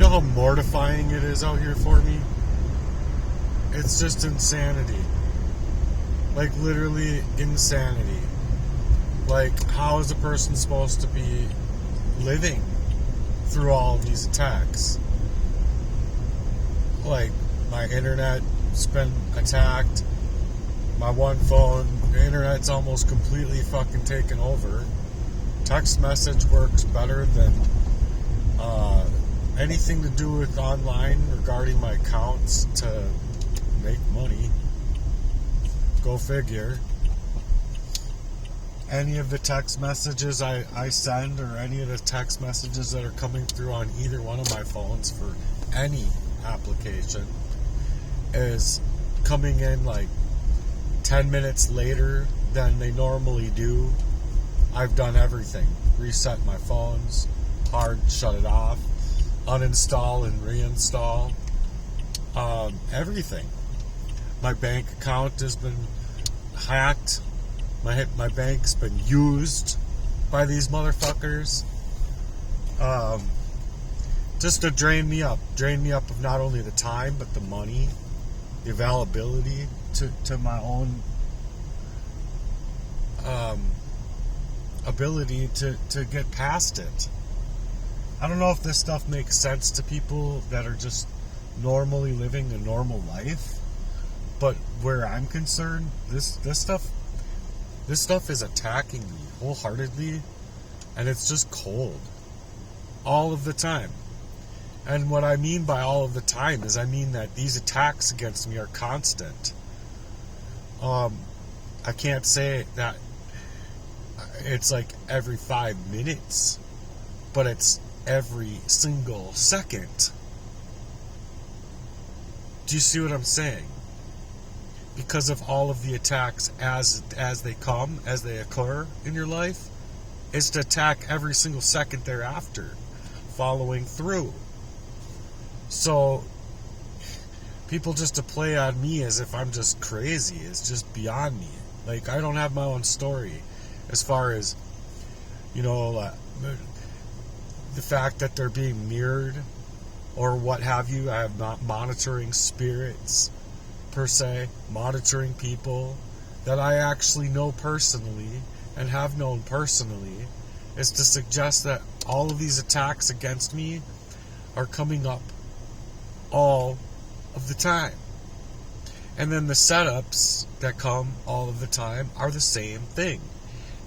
know how mortifying it is out here for me? It's just insanity. Like, literally insanity. Like, how is a person supposed to be living through all of these attacks? Like, my internet's been attacked. My one phone, the internet's almost completely fucking taken over. Text message works better than anything to do with online regarding my accounts to make money. Go figure. Any of the text messages I send, or any of the text messages that are coming through on either one of my phones for any application, is coming in like 10 minutes later than they normally do. I've done everything. Reset my phones, hard shut it off, uninstall and reinstall, everything. My bank account has been hacked. My bank's been used by these motherfuckers, just to drain me up of not only the time but the money, the availability to my own ability to get past it. I don't know if this stuff makes sense to people that are just normally living a normal life, but where I'm concerned, this stuff is attacking me wholeheartedly, and it's just cold all of the time. And what I mean by all of the time is I mean that these attacks against me are constant. I can't say that it's like every 5 minutes, but it's every single second. Do you see what I'm saying? Because of all of the attacks as they come, as they occur in your life, is to attack every single second thereafter, following through. So people just to play on me as if I'm just crazy is just beyond me. Like, I don't have my own story as far as, the fact that they're being mirrored or what have you. I am not monitoring spirits per se, monitoring people that I actually know personally and have known personally, is to suggest that all of these attacks against me are coming up all of the time. And then the setups that come all of the time are the same thing.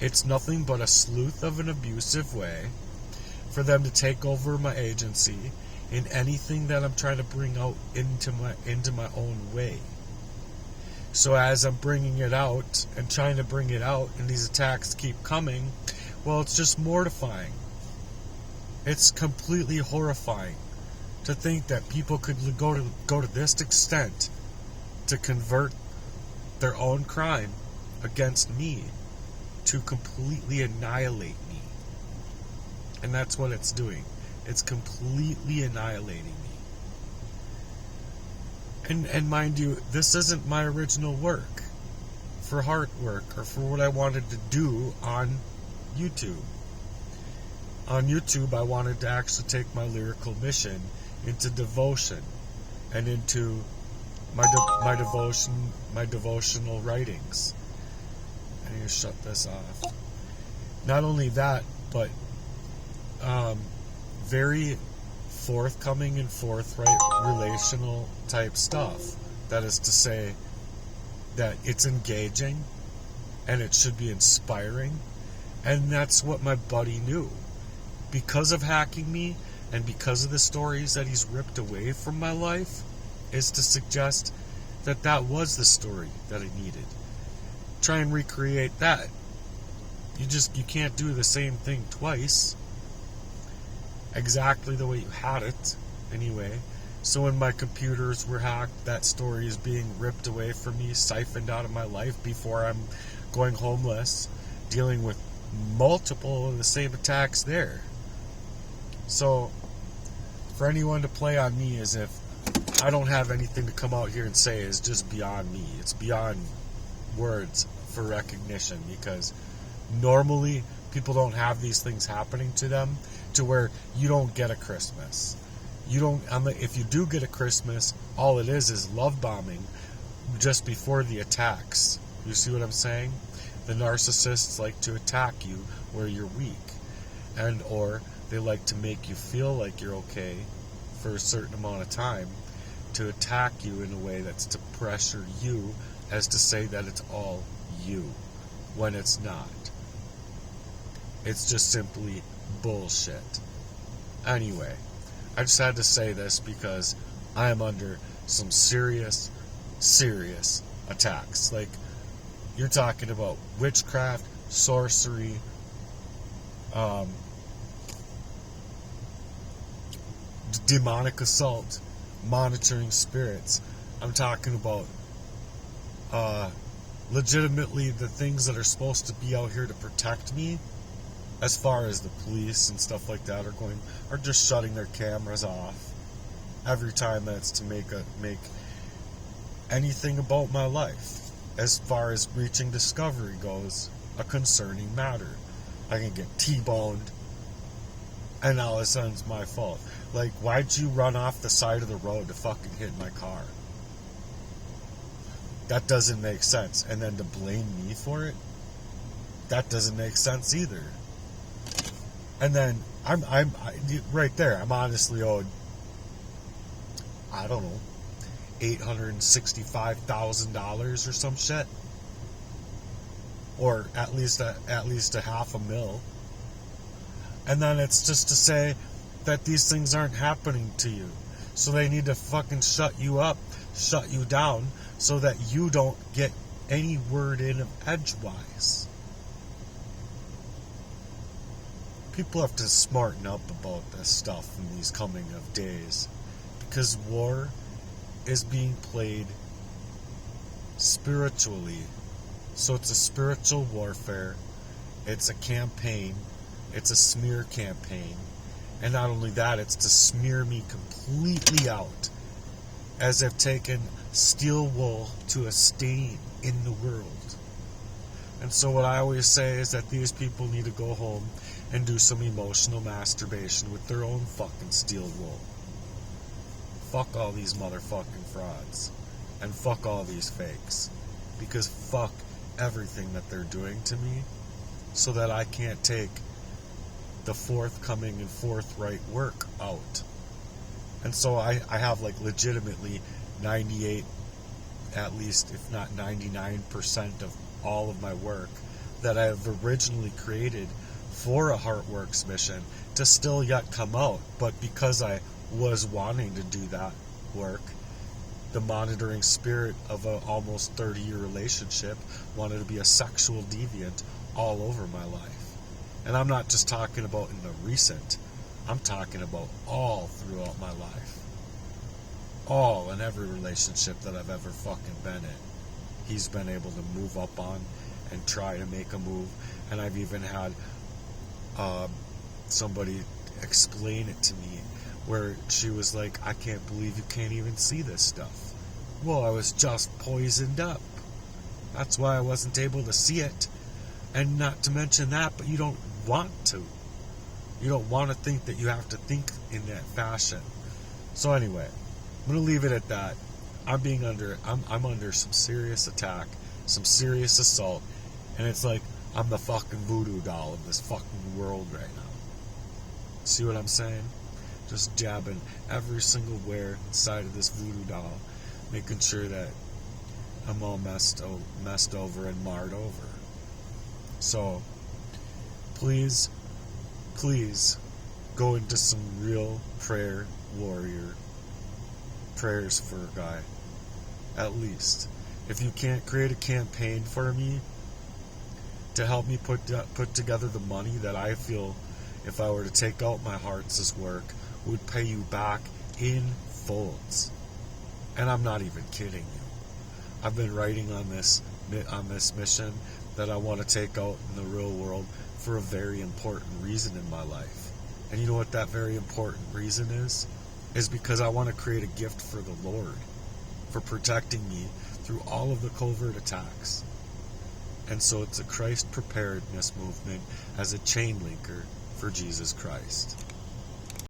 It's nothing but a sleuth of an abusive way for them to take over my agency in anything that I'm trying to bring out into my own way. So as I'm bringing it out and trying to bring it out, and these attacks keep coming, well, it's just mortifying. It's completely horrifying to think that people could go to this extent to convert their own crime against me to completely annihilate me. And that's what it's doing. It's completely annihilating me. And mind you, this isn't my original work for heart work or for what I wanted to do on YouTube. On YouTube, I wanted to actually take my lyrical mission into devotion and into my devotional writings. I need to shut this off. Not only that, but very forthcoming and forthright relational type stuff. That is to say that it's engaging and it should be inspiring, and that's what my buddy knew. Because of hacking me and because of the stories that he's ripped away from my life, is to suggest that that was the story that I needed. Try and recreate that. You can't do the same thing twice exactly the way you had it anyway. So when my computers were hacked, that story is being ripped away from me, siphoned out of my life before I'm going homeless, dealing with multiple of the same attacks there. So for anyone to play on me as if I don't have anything to come out here and say is just beyond me. It's beyond words for recognition, because normally people don't have these things happening to them to where you don't get a Christmas. You don't. If you do get a Christmas, all it is love bombing just before the attacks. You see what I'm saying? The narcissists like to attack you where you're weak, and or they like to make you feel like you're okay for a certain amount of time, to attack you in a way that's to pressure you, as to say that it's all you, when it's not. It's just simply bullshit. Anyway, I just had to say this because I am under some serious attacks. Like, you're talking about witchcraft, sorcery, demonic assault, monitoring spirits. I'm talking about legitimately the things that are supposed to be out here to protect me, as far as the police and stuff like that are just shutting their cameras off every time that's to make anything about my life, as far as reaching discovery goes, a concerning matter. I can get T-boned, and all of a sudden it's my fault. Like, why'd you run off the side of the road to fucking hit my car? That doesn't make sense. And then to blame me for it? That doesn't make sense either. And then I'm right there. I'm honestly owed, I don't know, $865,000 or some shit, or at least a $500,000. And then it's just to say that these things aren't happening to you, so they need to fucking shut you up, shut you down, so that you don't get any word in of edgewise. People have to smarten up about this stuff in these coming of days, because war is being played spiritually. So it's a spiritual warfare, it's a campaign, it's a smear campaign, and not only that, it's to smear me completely out, as if taken steel wool to a stain in the world. And so what I always say is that these people need to go home and do some emotional masturbation with their own fucking steel wool. Fuck all these motherfucking frauds. And fuck all these fakes. Because fuck everything that they're doing to me, so that I can't take the forthcoming and forthright work out. And so I have like legitimately 98, at least if not 99% of all of my work that I have originally created for a Heartworks mission to still yet come out. But because I was wanting to do that work, the monitoring spirit of an almost 30-year relationship wanted to be a sexual deviant all over my life. And I'm not just talking about in the recent, I'm talking about all throughout my life. All in every relationship that I've ever fucking been in, he's been able to move up on and try to make a move. And I've even had somebody explain it to me, where she was like, I can't believe you can't even see this stuff. Well, I was just poisoned up. That's why I wasn't able to see it. And not to mention that, but you don't want to. You don't want to think that you have to think in that fashion. So anyway, I'm going to leave it at that. I'm under some serious attack, some serious assault, and it's like I'm the fucking voodoo doll of this fucking world right now. See what I'm saying? Just jabbing every single wear inside of this voodoo doll, making sure that I'm all messed over and marred over. So, please go into some real prayer warrior prayers for a guy. At least. If you can't create a campaign for me to help me put together the money that I feel, if I were to take out my Hearts' work, would pay you back in folds. And I'm not even kidding you. I've been writing on this mission that I want to take out in the real world for a very important reason in my life. And you know what that very important reason is? Is because I want to create a gift for the Lord, for protecting me through all of the covert attacks. And so it's a Christ preparedness movement as a chain linker for Jesus Christ.